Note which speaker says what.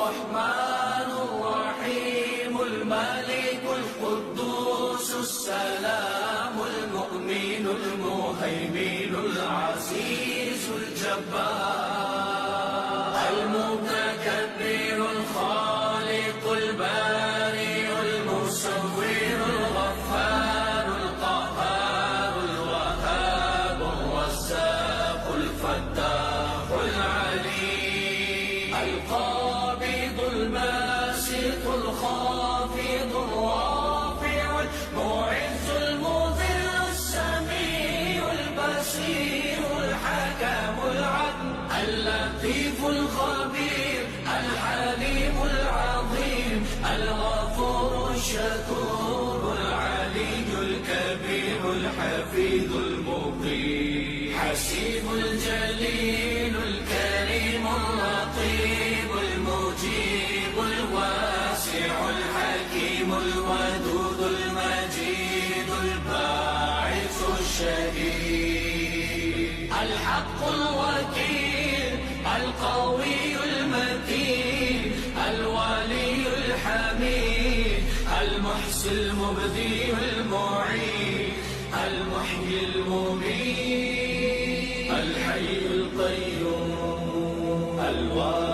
Speaker 1: الرحمن الرحيم الملك القدوس السلام المؤمن المهيمن العزيز الجبار المتكبر الخالق البارئ المصور الغفار القهار الوهاب الرزاق الفتاح العليم القابض الباسط الخافض الرافع المعز المذل السميع البصير الحكم العدل اللطيف الخبير الحليم العظيم الغفور الشكور العلي الكبير الحفيظ المقيم حسيب الجليل الكريم اللطيف المجيب الواسع الحكيم الودود المجيد الباعث الشهيد الحق الوكيل القوي المتين الولي الحميد المحصي المبدي المعيد المحيي المميت الحي القيوم الواحد